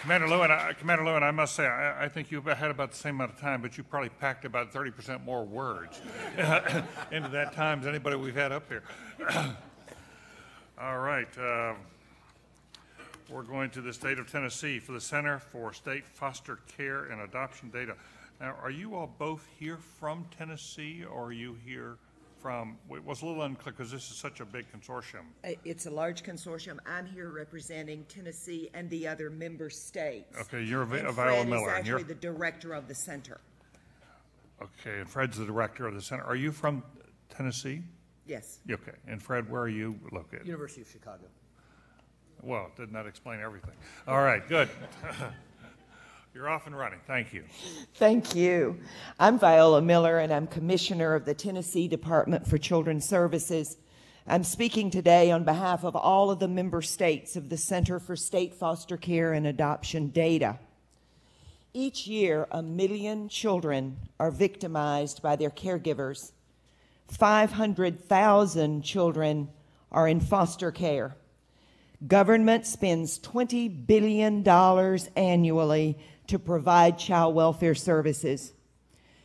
Commander Lewin, I must say, I think you've had about the same amount of time, but you probably packed about 30% more words into that time than anybody we've had up here. All right. We're going to the state of Tennessee for the Center for State Foster Care and Adoption Data. Now, are you all both here from Tennessee, or are you here from, it was a little unclear because this is such a big consortium. It's a large consortium. I'm here representing Tennessee and the other member states. Okay, you're Viola Fred Miller. is actually the director of the center. Okay, and Fred's the director of the center. Are you from Tennessee? Yes. Okay, and Fred, where are you located? University of Chicago. Well, did not explain everything. All right, good. You're off and running. Thank you. Thank you. I'm Viola Miller, and I'm Commissioner of the Tennessee Department for Children's Services. I'm speaking today on behalf of all of the member states of the Center for State Foster Care and Adoption Data. Each year, 1 million children are victimized by their caregivers. 500,000 children are in foster care. Government spends $20 billion annually to provide child welfare services.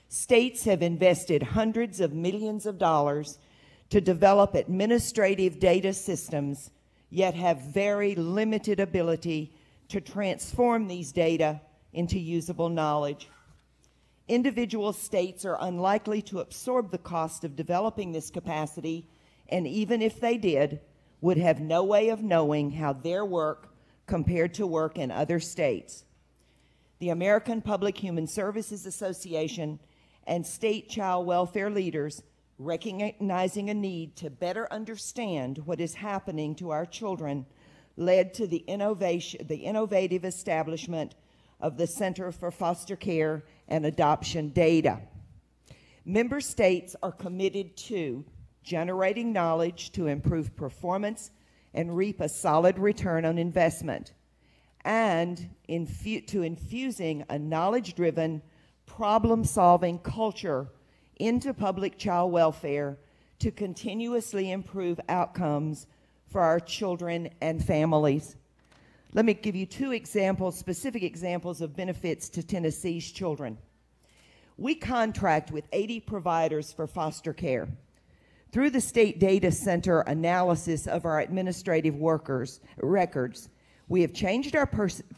States have invested hundreds of millions of dollars to develop administrative data systems, yet have very limited ability to transform these data into usable knowledge. Individual states are unlikely to absorb the cost of developing this capacity, and even if they did, would have no way of knowing how their work compared to work in other states. The American Public Human Services Association and state child welfare leaders, recognizing a need to better understand what is happening to our children, led to the innovative establishment of the Center for Foster Care and Adoption Data. Member states are committed to generating knowledge to improve performance and reap a solid return on investment, and to infusing a knowledge-driven, problem-solving culture into public child welfare to continuously improve outcomes for our children and families. Let me give you two examples, specific examples of benefits to Tennessee's children. We contract with 80 providers for foster care. Through the State Data Center analysis of our administrative records, we have changed our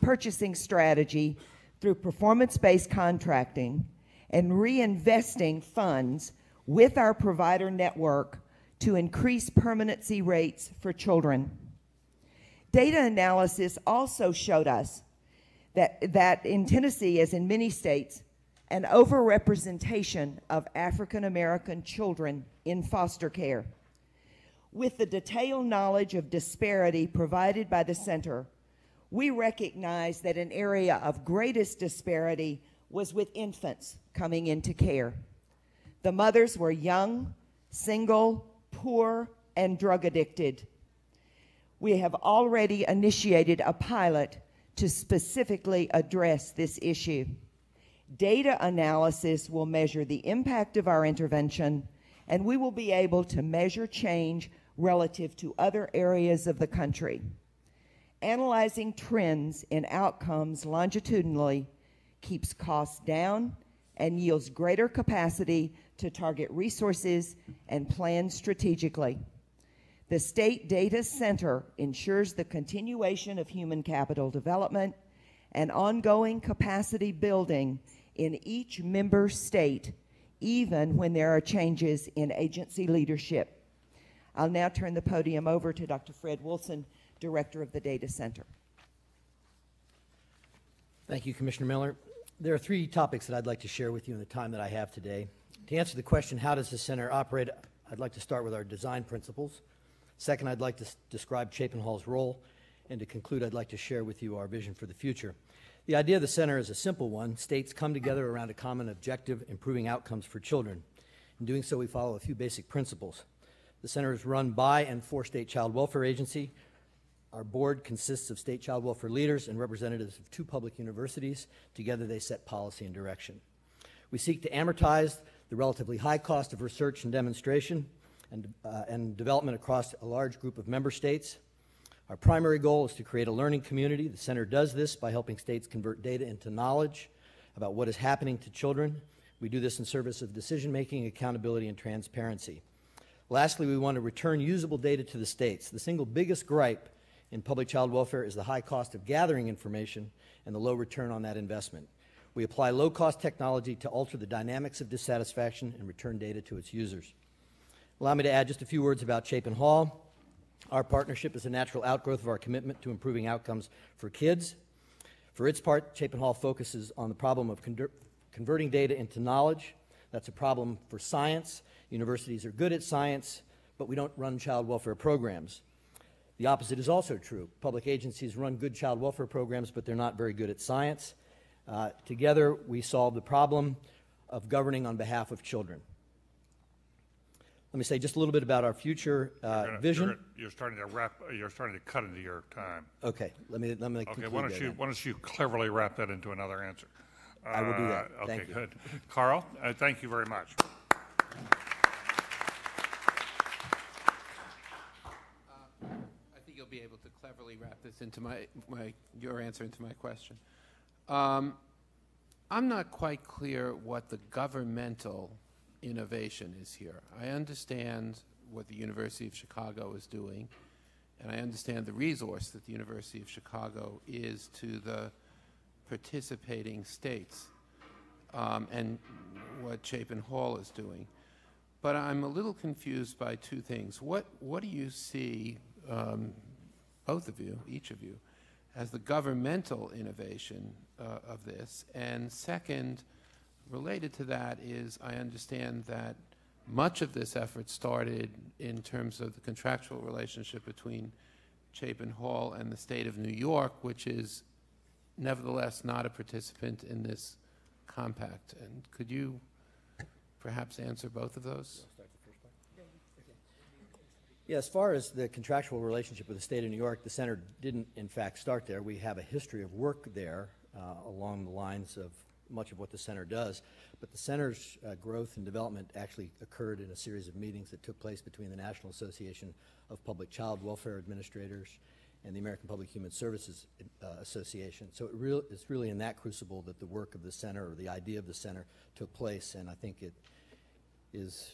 purchasing strategy through performance-based contracting and reinvesting funds with our provider network to increase permanency rates for children. Data analysis also showed us that in Tennessee, as in many states, an overrepresentation of African American children in foster care. With the detailed knowledge of disparity provided by the center, we recognize that an area of greatest disparity was with infants coming into care. The mothers were young, single, poor, and drug addicted. We have already initiated a pilot to specifically address this issue. Data analysis will measure the impact of our intervention, and we will be able to measure change relative to other areas of the country. Analyzing trends in outcomes longitudinally keeps costs down and yields greater capacity to target resources and plan strategically. The State Data Center ensures the continuation of human capital development and ongoing capacity building in each member state, even when there are changes in agency leadership. I'll now turn the podium over to Dr. Fred Wilson, Director of the Data Center. Thank you, Commissioner Miller. There are three topics that I'd like to share with you in the time that I have today. To answer the question, how does the center operate, I'd like to start with our design principles. Second, I'd like to describe Chapin Hall's role. And to conclude, I'd like to share with you our vision for the future. The idea of the center is a simple one. States come together around a common objective, improving outcomes for children. In doing so, we follow a few basic principles. The center is run by and for State Child Welfare Agency. Our board consists of state child welfare leaders and representatives of 2 public universities. Together, they set policy and direction. We seek to amortize the relatively high cost of research and demonstration and development across a large group of member states. Our primary goal is to create a learning community. The center does this by helping states convert data into knowledge about what is happening to children. We do this in service of decision-making, accountability, and transparency. Lastly, we want to return usable data to the states. The single biggest gripe in public child welfare is the high cost of gathering information and the low return on that investment. We apply low-cost technology to alter the dynamics of dissatisfaction and return data to its users. Allow me to add just a few words about Chapin Hall. Our partnership is a natural outgrowth of our commitment to improving outcomes for kids. For its part, Chapin Hall focuses on the problem of converting data into knowledge. That's a problem for science. Universities are good at science, but we don't run child welfare programs. The opposite is also true. Public agencies run good child welfare programs, but they're not very good at science. Together, we solve the problem of governing on behalf of children. Let me say just a little bit about our future vision. You're starting to cut into your time. Okay, let me Okay, conclude why there then. don't you cleverly wrap that into another answer? I will do that. Okay, Thank you. good. Carl, thank you very much. I think you'll be able to cleverly wrap this into your answer into my question. I'm not quite clear what the governmental innovation is here. I understand what the University of Chicago is doing, and I understand the resource that the University of Chicago is to the participating states, and what Chapin Hall is doing. But I'm a little confused by two things. What do you see, both of you, each of you, as the governmental innovation of this? And second, related to that is I understand that much of this effort started in terms of the contractual relationship between Chapin Hall and the state of New York, which is nevertheless not a participant in this compact. And could you perhaps answer both of those? Yeah, as far as the contractual relationship with the state of New York, the center didn't, in fact, start there. We have a history of work there along the lines of much of what the center does. But the center's growth and development actually occurred in a series of meetings that took place between the National Association of Public Child Welfare Administrators and the American Public Human Services Association. So it's really in that crucible that the work of the center, or the idea of the center, took place. And I think it is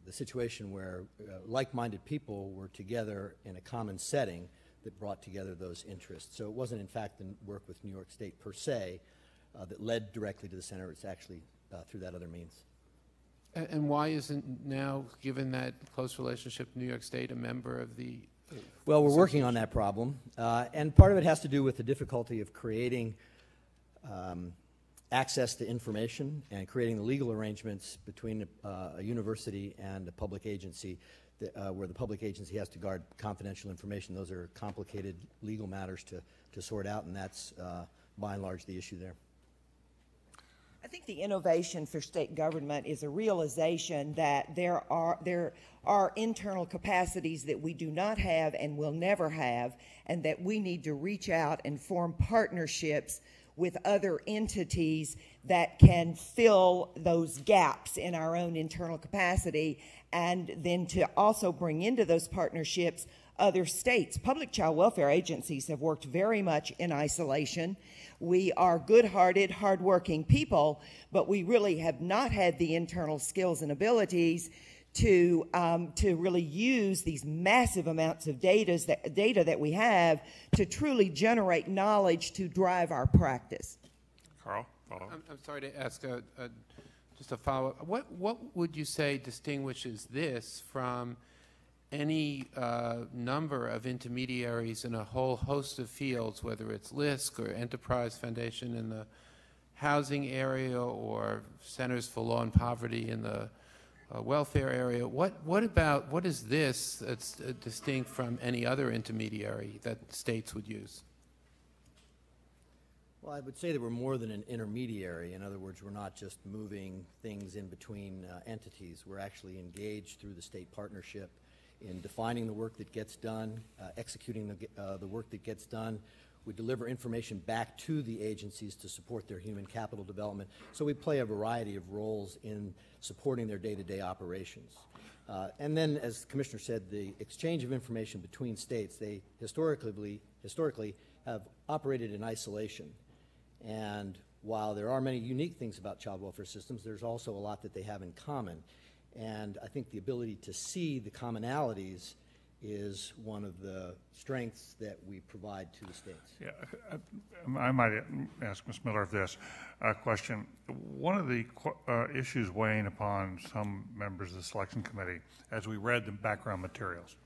the situation where like-minded people were together in a common setting that brought together those interests. So it wasn't, in fact, the work with New York State per se that led directly to the center. It's actually through that other means. And why isn't now, given that close relationship, New York State a member of the Well, we're working on that problem. And part of it has to do with the difficulty of creating access to information and creating the legal arrangements between a university and a public agency where the public agency has to guard confidential information. Those are complicated legal matters to sort out, and that's by and large the issue there. I think the innovation for state government is a realization that there are internal capacities that we do not have and will never have, and that we need to reach out and form partnerships with other entities that can fill those gaps in our own internal capacity, and then to also bring into those partnerships other states. Public child welfare agencies have worked very much in isolation. We are good-hearted, hard-working people, but we really have not had the internal skills and abilities to really use these massive amounts of data that we have to truly generate knowledge to drive our practice. Carl, follow. I'm sorry to ask just a follow-up. What would you say distinguishes this from any number of intermediaries in a whole host of fields, whether it's LISC or Enterprise Foundation in the housing area or Centers for Law and Poverty in the welfare area? What is this that's distinct from any other intermediary that states would use? Well, I would say that we're more than an intermediary. In other words, we're not just moving things in between entities. We're actually engaged through the state partnership in defining the work that gets done, executing the work that gets done. We deliver information back to the agencies to support their human capital development. So we play a variety of roles in supporting their day-to-day operations. And then, as the Commissioner said, the exchange of information between states, they historically have operated in isolation. And while there are many unique things about child welfare systems, there's also a lot that they have in common. And I think the ability to see the commonalities is one of the strengths that we provide to the states. Yeah, I might ask Ms. Miller this question. One of the issues weighing upon some members of the selection committee, as we read the background materials,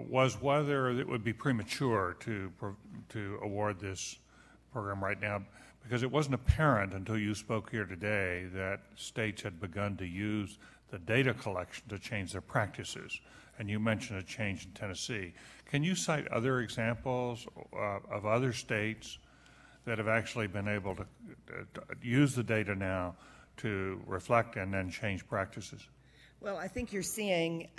was whether it would be premature to award this program right now, because it wasn't apparent until you spoke here today that states had begun to use the data collection to change their practices. And you mentioned a change in Tennessee. Can you cite other examples of other states that have actually been able to use the data now to reflect and then change practices? Well, I think you're seeing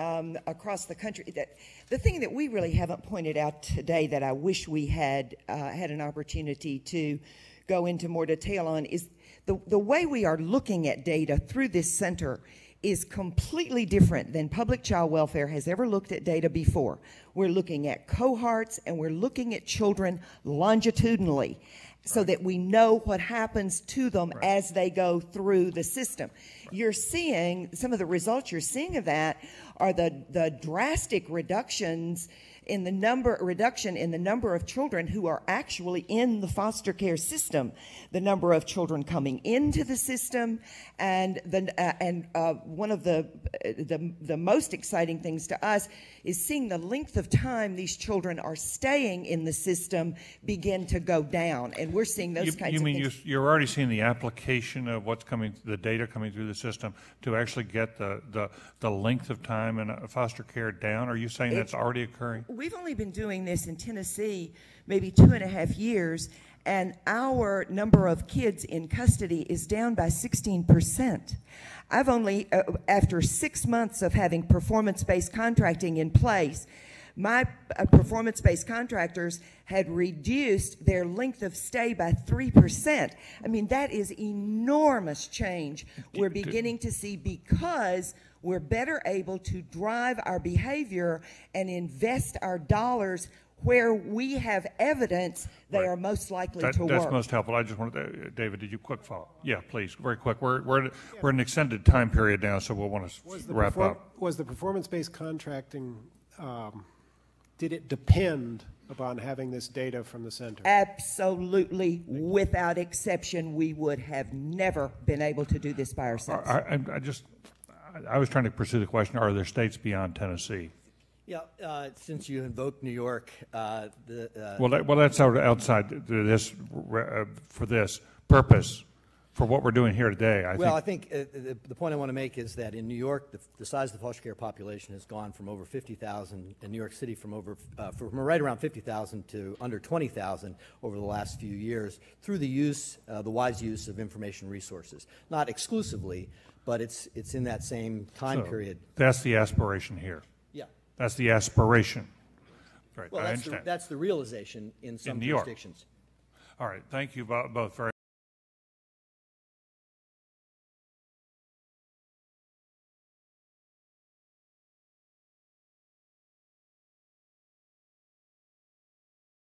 across the country that the thing that we really haven't pointed out today that I wish we had had an opportunity to go into more detail on is the way we are looking at data through this center is completely different than public child welfare has ever looked at data before. We're looking at cohorts and we're looking at children longitudinally so that we know what happens to them as they go through the system. You're seeing, some of the results you're seeing of that are the drastic reduction in the number of children who are actually in the foster care system, the number of children coming into the system, and one of the most exciting things to us is seeing the length of time these children are staying in the system begin to go down, and we're seeing those kinds of things. You mean you're already seeing the application of what's coming, the data coming through the system to actually get the length of time in foster care down? Are you saying that's already occurring? We've only been doing this in Tennessee maybe 2.5 years, and our number of kids in custody is down by 16%. I've only, after 6 months of having performance-based contracting in place, my performance-based contractors had reduced their length of stay by 3%. I mean, that is enormous change we're beginning to see because we're better able to drive our behavior and invest our dollars where we have evidence they are most likely to work. That's most helpful. I just wanted to, David, did you quick follow? Yeah, please, very quick. We're in an extended time period now, so we'll want to wrap up. Was the performance-based contracting, did it depend upon having this data from the center? Absolutely, without exception. We would have never been able to do this by ourselves. I was trying to pursue the question, are there states beyond Tennessee? Yeah, since you invoked New York, well, that's sort of outside this for this purpose, for what we're doing here today. I think the point I want to make is that in New York, the size of the foster care population has gone from over 50,000 in New York City from right around 50,000 to under 20,000 over the last few years through the wise use of information resources. Not exclusively, but it's in that same time period. That's the aspiration here. Yeah. That's the aspiration. Right. Well, that's the realization in some New York. jurisdictions. All right. Thank you both very